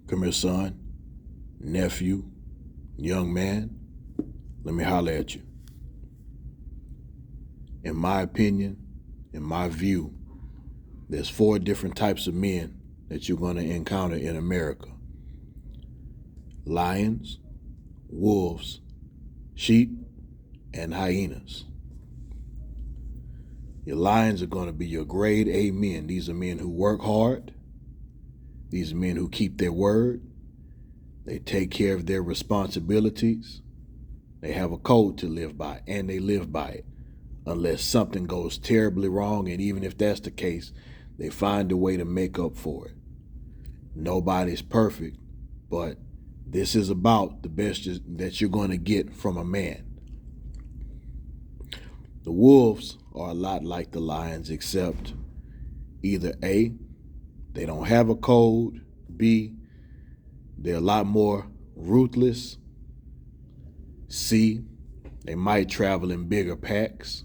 Come here, son, nephew, young man. Let me holler at you. In my opinion, in my view, there's 4 different types of men that you're going to encounter in America: lions, wolves, sheep, and hyenas. Your lions are going to be your grade A men. These are men who work hard. These are men who keep their word. They take care of their responsibilities. They have a code to live by, and they live by it. Unless something goes terribly wrong, and even if that's the case, they find a way to make up for it. Nobody's perfect, but this is about the best that you're going to get from a man. The wolves are a lot like the lions, except either A, they don't have a code, B, they're a lot more ruthless, C, they might travel in bigger packs.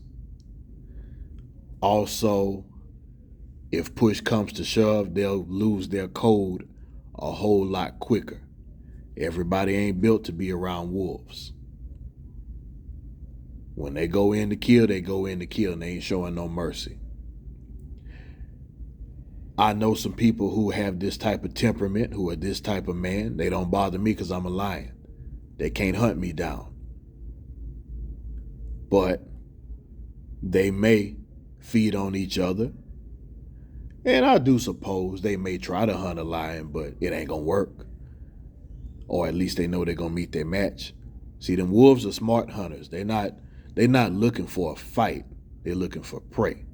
Also, if push comes to shove, they'll lose their code a whole lot quicker. Everybody ain't built to be around wolves. When they go in to kill, they go in to kill, and they ain't showing no mercy. I know some people who have this type of temperament, who are this type of man. They don't bother me because I'm a lion. They can't hunt me down. But they may feed on each other. And I do suppose they may try to hunt a lion, but it ain't gonna work. Or at least they know they're gonna meet their match. See, them wolves are smart hunters. They're not looking for a fight. They're looking for prey.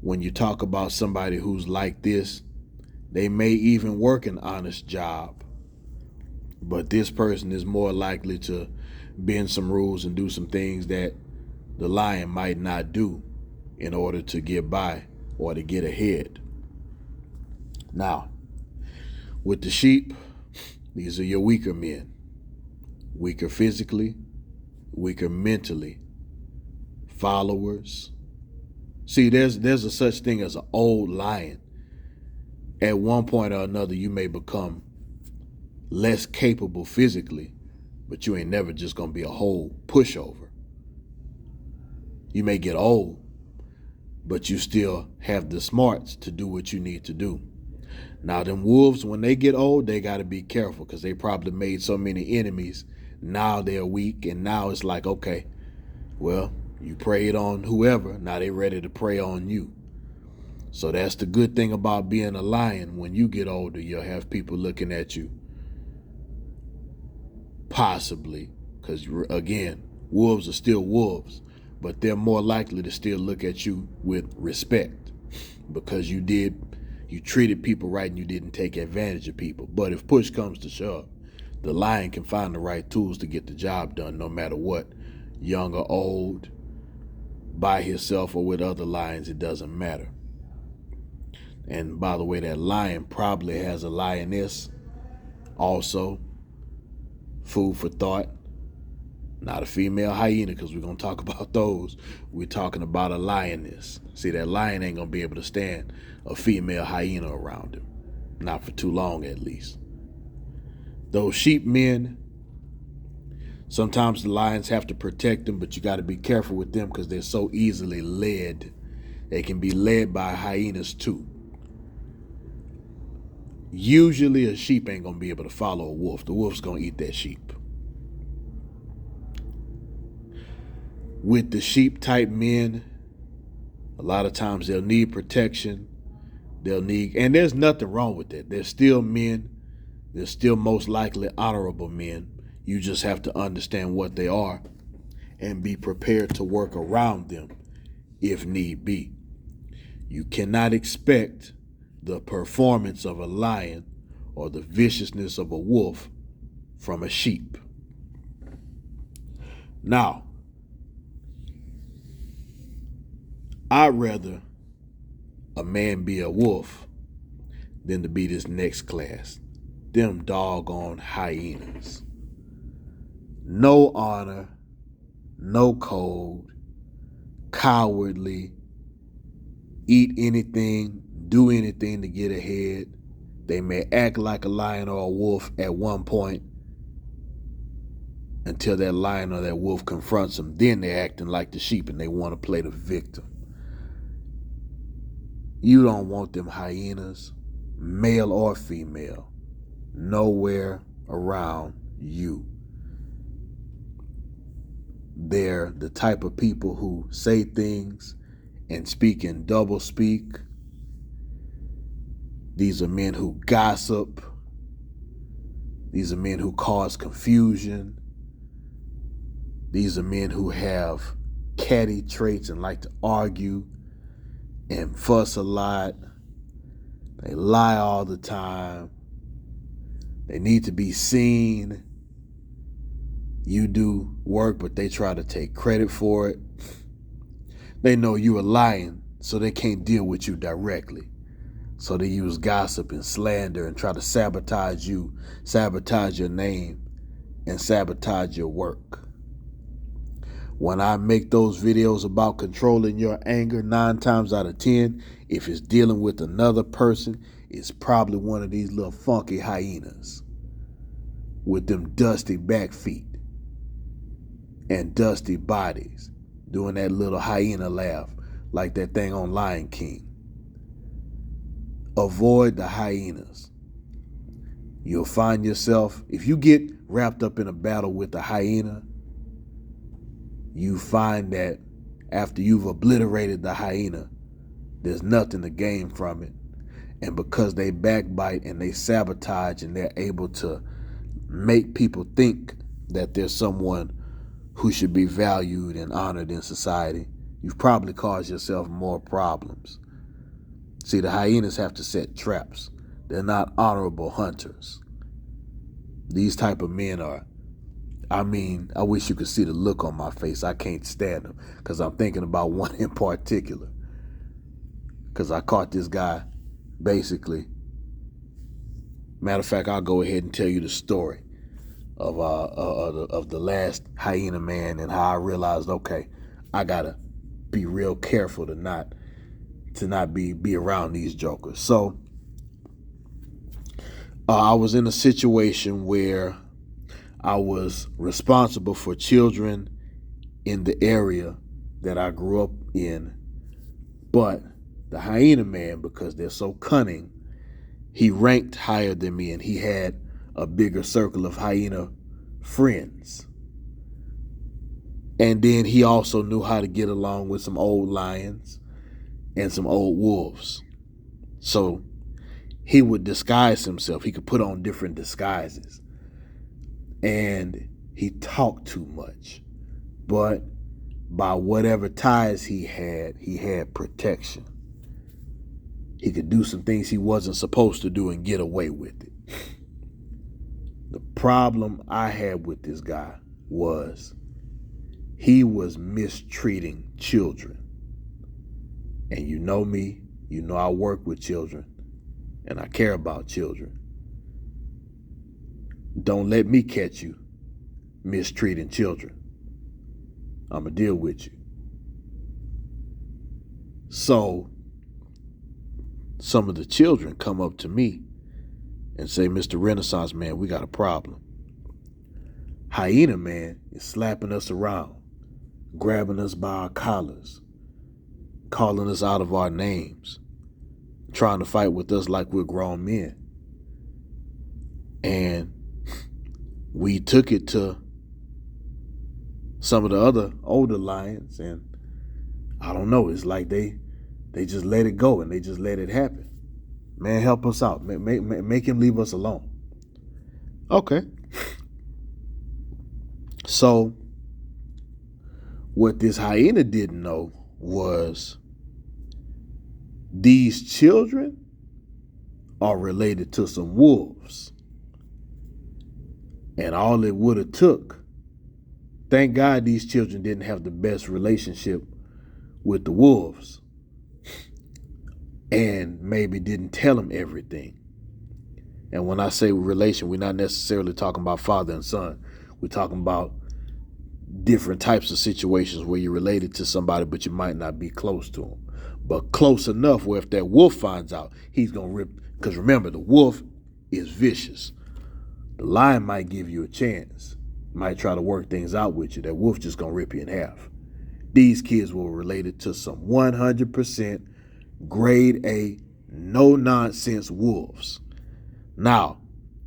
When you talk about somebody who's like this, they may even work an honest job, but this person is more likely to bend some rules and do some things that the lion might not do in order to get by or to get ahead. Now, with the sheep, these are your weaker men. Weaker physically, weaker mentally. Followers. See, there's a such thing as an old lion. At one point or another, you may become less capable physically, but you ain't never just gonna be a whole pushover. You may get old, but you still have the smarts to do what you need to do. Now, them wolves, when they get old, they got to be careful because they probably made so many enemies. Now they're weak, and now it's like, okay, well, you preyed on whoever, now they ready to prey on you. So that's the good thing about being a lion. When you get older, you'll have people looking at you. Possibly, because again, wolves are still wolves, but they're more likely to still look at you with respect because you treated people right and you didn't take advantage of people. But if push comes to shove, the lion can find the right tools to get the job done no matter what. Young or old, by himself or with other lions, it doesn't matter. And by the way, that lion probably has a lioness also. Food for thought. Not a female hyena, because we're going to talk about those. We're talking about a lioness. See, that lion ain't going to be able to stand a female hyena around him. Not for too long, at least. Those sheep men, sometimes the lions have to protect them, but you got to be careful with them because they're so easily led. They can be led by hyenas too. Usually a sheep ain't going to be able to follow a wolf. The wolf's going to eat that sheep. With the sheep type men, a lot of times they'll need protection. And there's nothing wrong with that. They're still men. They're still most likely honorable men. You just have to understand what they are and be prepared to work around them if need be. You cannot expect the performance of a lion or the viciousness of a wolf from a sheep. Now, I'd rather a man be a wolf than to be this next class. Them doggone hyenas. No honor, no code, cowardly, eat anything, do anything to get ahead. They may act like a lion or a wolf at one point until that lion or that wolf confronts them. Then they're acting like the sheep and they want to play the victim. You don't want them hyenas, male or female, nowhere around you. They're the type of people who say things and speak in double speak. These are men who gossip. These are men who cause confusion. These are men who have catty traits and like to argue and fuss a lot. They lie all the time. They need to be seen. You do work, but they try to take credit for it. They know you are lying, so they can't deal with you directly. So they use gossip and slander and try to sabotage you, sabotage your name, and sabotage your work. When I make those videos about controlling your anger, 9 times out of 10, if it's dealing with another person, it's probably one of these little funky hyenas with them dusty back feet and dusty bodies doing that little hyena laugh like that thing on Lion King. Avoid the hyenas. You'll find yourself, if you get wrapped up in a battle with the hyena, you find that after you've obliterated the hyena, there's nothing to gain from it. And because they backbite and they sabotage and they're able to make people think that there's someone who should be valued and honored in society, you've probably caused yourself more problems. See, the hyenas have to set traps. They're not honorable hunters. These type of men are, I wish you could see the look on my face. I can't stand them because I'm thinking about one in particular. Because I caught this guy basically. Matter of fact, I'll go ahead and tell you the story of the last hyena man and how I realized, okay, I gotta be real careful to not be around these jokers. So I was in a situation where I was responsible for children in the area that I grew up in, but the hyena man, because they're so cunning, he ranked higher than me and he had a bigger circle of hyena friends. And then he also knew how to get along with some old lions and some old wolves. So he would disguise himself. He could put on different disguises. And he talked too much. But by whatever ties he had protection. He could do some things he wasn't supposed to do and get away with it. The problem I had with this guy was he was mistreating children. And you know me, you know I work with children and I care about children. Don't let me catch you mistreating children. I'm going to deal with you. So some of the children come up to me and say, Mr. Renaissance Man, we got a problem. Hyena Man is slapping us around, grabbing us by our collars, calling us out of our names, trying to fight with us like we're grown men. And we took it to some of the other older lions, and I don't know, it's like they just let it go and they just let it happen. Man, help us out. Make him leave us alone. Okay. So what this hyena didn't know was these children are related to some wolves. And all it would have took, thank God these children didn't have the best relationship with the wolves and maybe didn't tell them everything. And when I say relation, we're not necessarily talking about father and son. We're talking about different types of situations where you're related to somebody, but you might not be close to them. but close enough where if that wolf finds out, he's going to rip. Because remember, the wolf is vicious. The lion might give you a chance, might try to work things out with you. That wolf just going to rip you in half. These kids were related to some 100% grade A, no nonsense wolves. Now,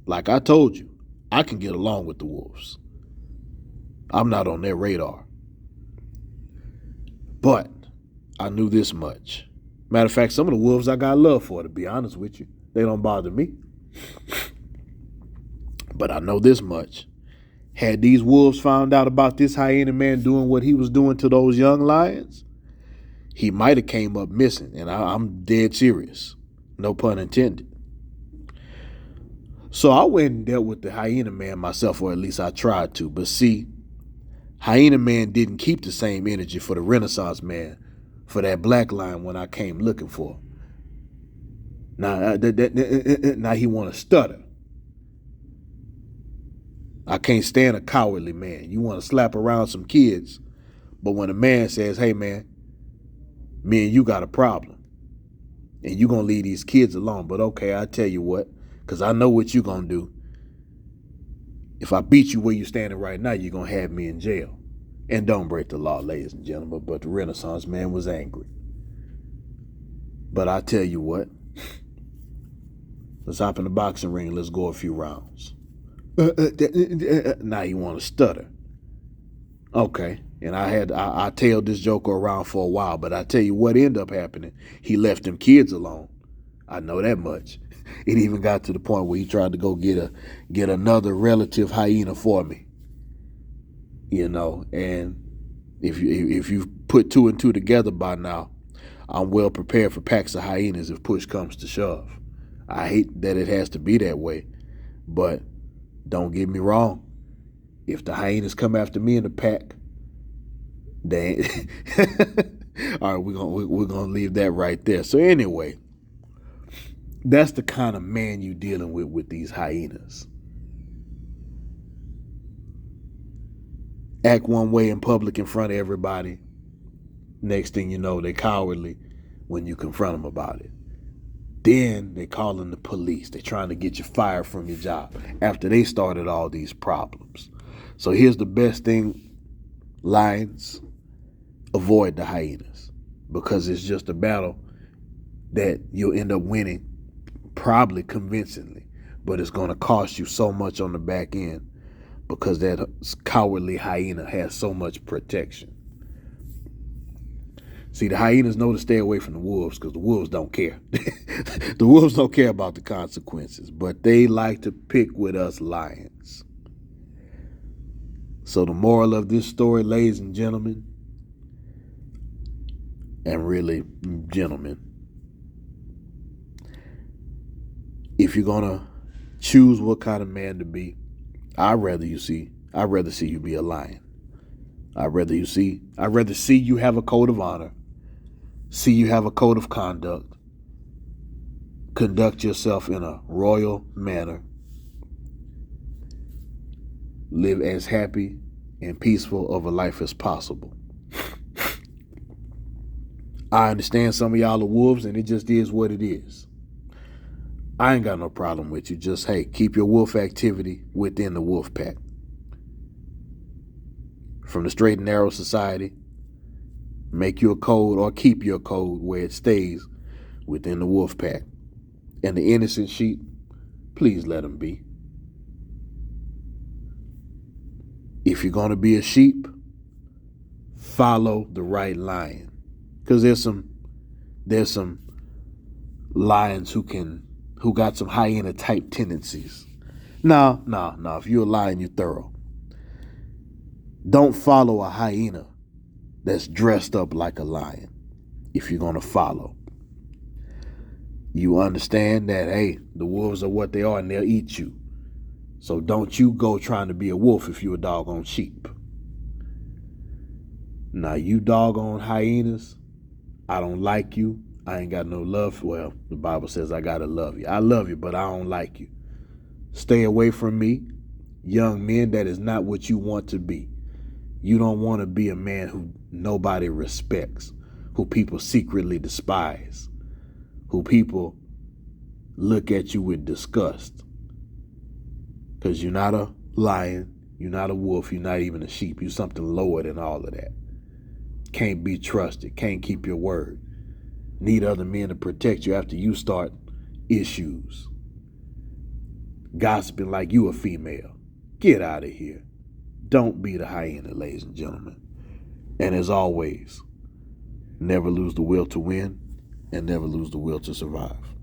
like I told you, I can get along with the wolves. I'm not on their radar. But I knew this much. Matter of fact, some of the wolves I got love for, to be honest with you. They don't bother me. But I know this much. Had these wolves found out about this hyena man doing what he was doing to those young lions, he might have came up missing. And I'm dead serious. No pun intended. So I went and dealt with the hyena man myself, or at least I tried to. But see, hyena man didn't keep the same energy for the Renaissance man, for that black lion when I came looking for him. Now he want to stutter. I can't stand a cowardly man. You want to slap around some kids, but when a man says, hey man, me and you got a problem, and you going to leave these kids alone, but okay, I tell you what, because I know what you going to do. If I beat you where you're standing right now, you're going to have me in jail. And don't break the law, ladies and gentlemen, but the Renaissance man was angry. But I tell you what, let's hop in the boxing ring and let's go a few rounds. Now you want to stutter. Okay. And I tailed this joker around for a while, but I tell you what ended up happening. He left them kids alone. I know that much. It even got to the point where he tried to go get another relative hyena for me. You know, and if you put two and two together by now, I'm well prepared for packs of hyenas if push comes to shove. I hate that it has to be that way, but don't get me wrong. If the hyenas come after me in the pack, they all right, we're gonna leave that right there. So anyway, that's the kind of man you dealing with these hyenas. Act one way in public in front of everybody. Next thing you know, they cowardly when you confront them about it. Then they calling the police. They're trying to get you fired from your job after they started all these problems. So here's the best thing, lions, avoid the hyenas, because it's just a battle that you'll end up winning probably convincingly, but it's going to cost you so much on the back end because that cowardly hyena has so much protection. See, the hyenas know to stay away from the wolves because the wolves don't care. The wolves don't care about the consequences, but they like to pick with us lions. So the moral of this story, ladies and gentlemen, and really gentlemen, if you're going to choose what kind of man to be, I'd rather see you be a lion. I'd rather see you have a code of honor, see you have a code of conduct, conduct yourself in a royal manner, live as happy and peaceful of a life as possible. I understand some of y'all are wolves and it just is what it is. I ain't got no problem with you. Just, hey, keep your wolf activity within the wolf pack. From the straight and narrow society, make your code or keep your code where it stays within the wolf pack. And the innocent sheep, please let them be. If you're going to be a sheep, follow the right lion. Because there's some lions who got some hyena type tendencies. No. If you're a lion, you're thorough. Don't follow a hyena that's dressed up like a lion. If you're going to follow, you understand that, hey, the wolves are what they are and they'll eat you. So don't you go trying to be a wolf if you're a doggone sheep. Now, you doggone hyenas, I don't like you. I ain't got no love. Well, the Bible says I gotta love you. I love you, but I don't like you. Stay away from me. Young men, that is not what you want to be. You don't want to be a man who nobody respects, who people secretly despise, who people look at you with disgust. Because you're not a lion, you're not a wolf, you're not even a sheep. You're something lower than all of that. Can't be trusted, can't keep your word. Need other men to protect you after you start issues. Gossiping like you a female. Get out of here. Don't be the hyena, ladies and gentlemen. And as always, never lose the will to win and never lose the will to survive.